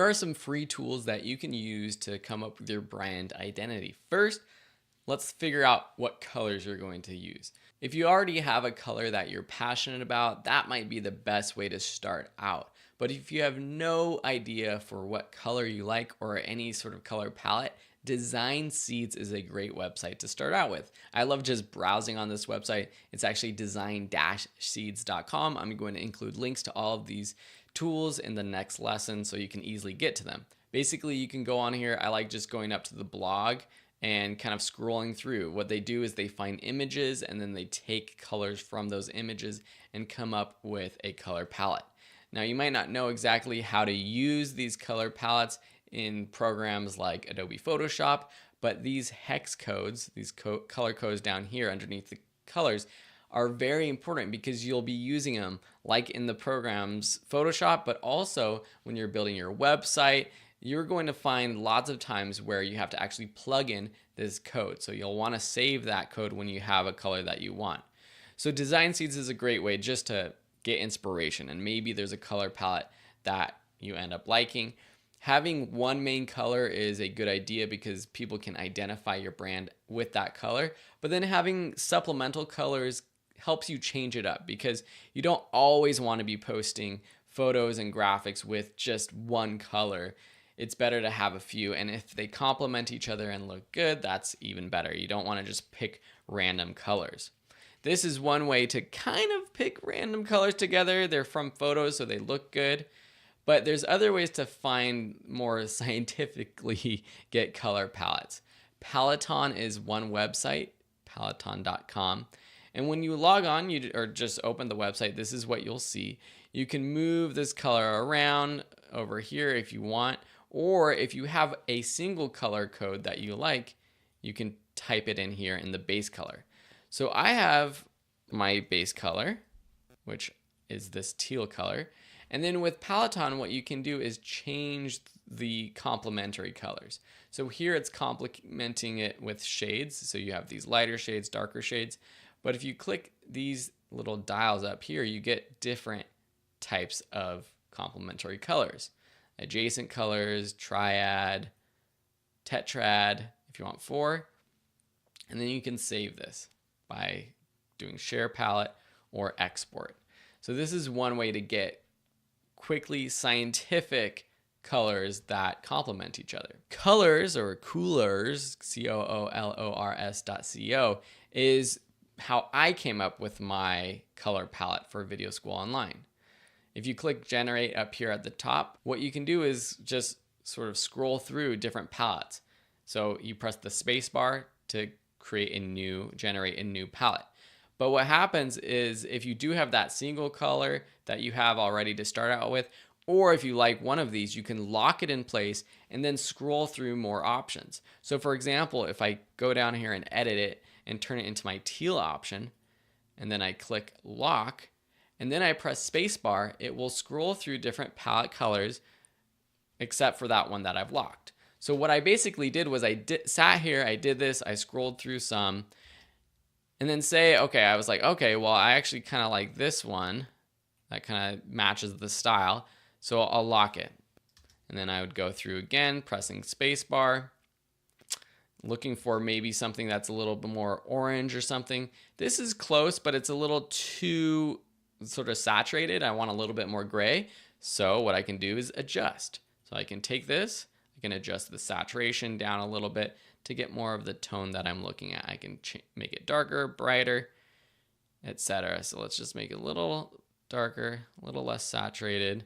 are some free tools that you can use to come up with your brand identity. First, let's figure out what colors you're going to use. If you already have a color that you're passionate about, that might be the best way to start out. But if you have no idea for what color you like or any sort of color palette, Design Seeds is a great website to start out with. I love just browsing on this website. It's actually design-seeds.com. I'm going to include links to all of these tools in the next lesson so you can easily get to them. Basically, you can go on here. I like just going up to the blog and kind of scrolling through. What they do is they find images and then they take colors from those images and come up with a color palette. Now, you might not know exactly how to use these color palettes in programs like Adobe Photoshop, but these hex codes, these color codes down here underneath the colors, are very important because you'll be using them like in the programs Photoshop, but also when you're building your website, you're going to find lots of times where you have to actually plug in this code. So you'll want to save that code when you have a color that you want. So Design Seeds is a great way just to get inspiration, and maybe there's a color palette that you end up liking. Having one main color is a good idea because people can identify your brand with that color, but then having supplemental colors helps you change it up because you don't always want to be posting photos and graphics with just one color. It's better to have a few, and if they complement each other and look good, that's even better. You don't want to just pick random colors. This is one way to kind of pick random colors together. They're from photos, so they look good. But there's other ways to find more scientifically get color palettes. Peloton is one website, peloton.com. And when you log on or just open the website, this is what you'll see. You can move this color around over here if you want, or if you have a single color code that you like, you can type it in here in the base color. So I have my base color, which is this teal color. And then with Peloton, what you can do is change the complementary colors. So here it's complementing it with shades. So you have these lighter shades, darker shades. But if you click these little dials up here, you get different types of complementary colors. Adjacent colors, triad, tetrad, if you want 4. And then you can save this by doing share palette or export. So this is one way to get quickly scientific colors that complement each other. Colors or coolors, COOLORS.co, is how I came up with my color palette for Video School Online. If you click generate up here at the top, what you can do is just sort of scroll through different palettes. So you press the space bar to generate a new palette. But what happens is if you do have that single color that you have already to start out with, or if you like one of these, you can lock it in place and then scroll through more options. So for example, if I go down here and edit it and turn it into my teal option, and then I click lock, and then I press spacebar, it will scroll through different palette colors except for that one that I've locked. So what I basically did was sat here, I did this, I scrolled through some, and then I was like, okay, well, I actually kind of like this one that kind of matches the style, so I'll lock it. And then I would go through again, pressing spacebar, looking for maybe something that's a little bit more orange or something. This is close, but it's a little too sort of saturated. I want a little bit more gray. So what I can do is adjust. So I can take this, I can adjust the saturation down a little bit to get more of the tone that I'm looking at. I can make it darker, brighter, etc. So let's just make it a little darker, a little less saturated.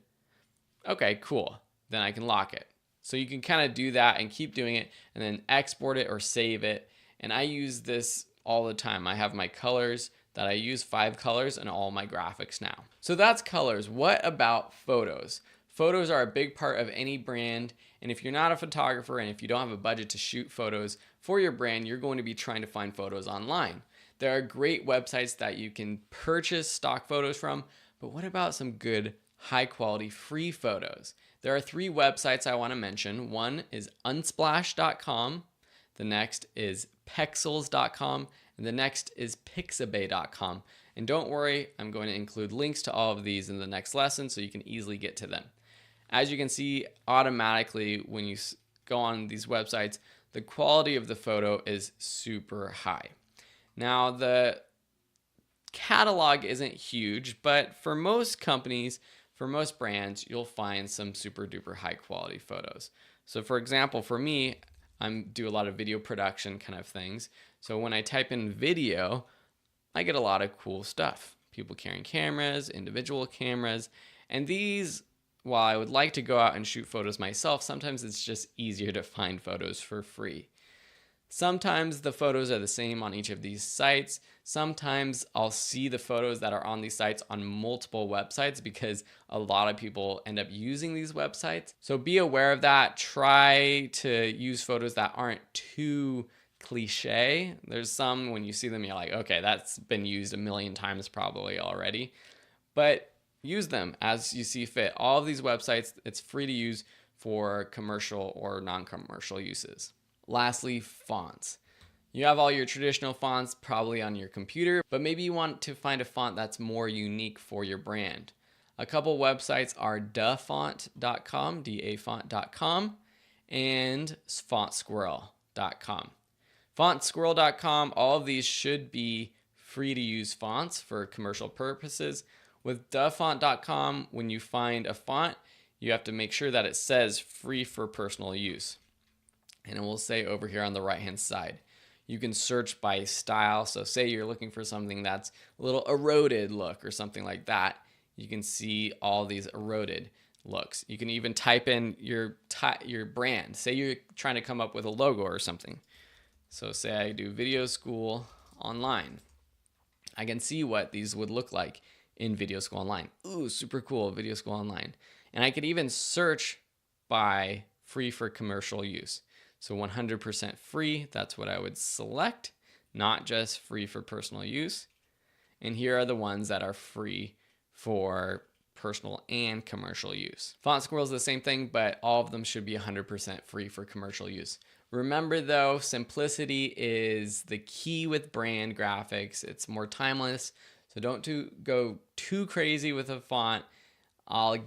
Okay, cool. Then I can lock it. So you can kind of do that and keep doing it and then export it or save it. And I use this all the time. I have my colors that I use, 5 colors in all my graphics now. So that's colors. What about photos? Photos are a big part of any brand, and if you're not a photographer and if you don't have a budget to shoot photos for your brand, you're going to be trying to find photos online. There are great websites that you can purchase stock photos from, but what about some good, high quality, free photos? There are 3 websites I want to mention. One is unsplash.com, the next is pexels.com, and the next is pixabay.com. And don't worry, I'm going to include links to all of these in the next lesson so you can easily get to them. As you can see, automatically when you go on these websites, the quality of the photo is super high. Now, the catalog isn't huge, but for most companies, for most brands, you'll find some super duper high quality photos. So for example, for me, I do a lot of video production kind of things. So when I type in video, I get a lot of cool stuff. People carrying cameras, individual cameras, and these, while I would like to go out and shoot photos myself, sometimes it's just easier to find photos for free. Sometimes the photos are the same on each of these sites. Sometimes I'll see the photos that are on these sites on multiple websites because a lot of people end up using these websites. So be aware of that. Try to use photos that aren't too cliche. There's some when you see them, you're like, okay, that's been used a million times probably already. But use them as you see fit. All of these websites, it's free to use for commercial or non-commercial uses. Lastly, fonts. You have all your traditional fonts probably on your computer, but maybe you want to find a font that's more unique for your brand. A couple websites are dafont.com, dafont.com, and fontsquirrel.com. Fontsquirrel.com, all of these should be free to use fonts for commercial purposes. With dafont.com, when you find a font, you have to make sure that it says free for personal use. And it will say over here on the right hand side. You can search by style. So say you're looking for something that's a little eroded look or something like that. You can see all these eroded looks. You can even type in your brand. Say you're trying to come up with a logo or something. So say I do video school online. I can see what these would look like in video school online. Ooh, super cool, video school online. And I could even search by free for commercial use. So 100% free, that's what I would select, not just free for personal use. And here are the ones that are free for personal and commercial use. Font Squirrel is the same thing, but all of them should be 100% free for commercial use. Remember though, simplicity is the key with brand graphics. It's more timeless, so don't go too crazy with a font. I'll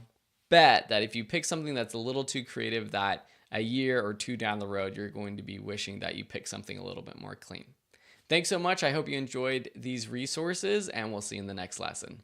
bet that if you pick something that's a little too creative, that a year or two down the road, you're going to be wishing that you pick something a little bit more clean. Thanks so much. I hope you enjoyed these resources, and we'll see you in the next lesson.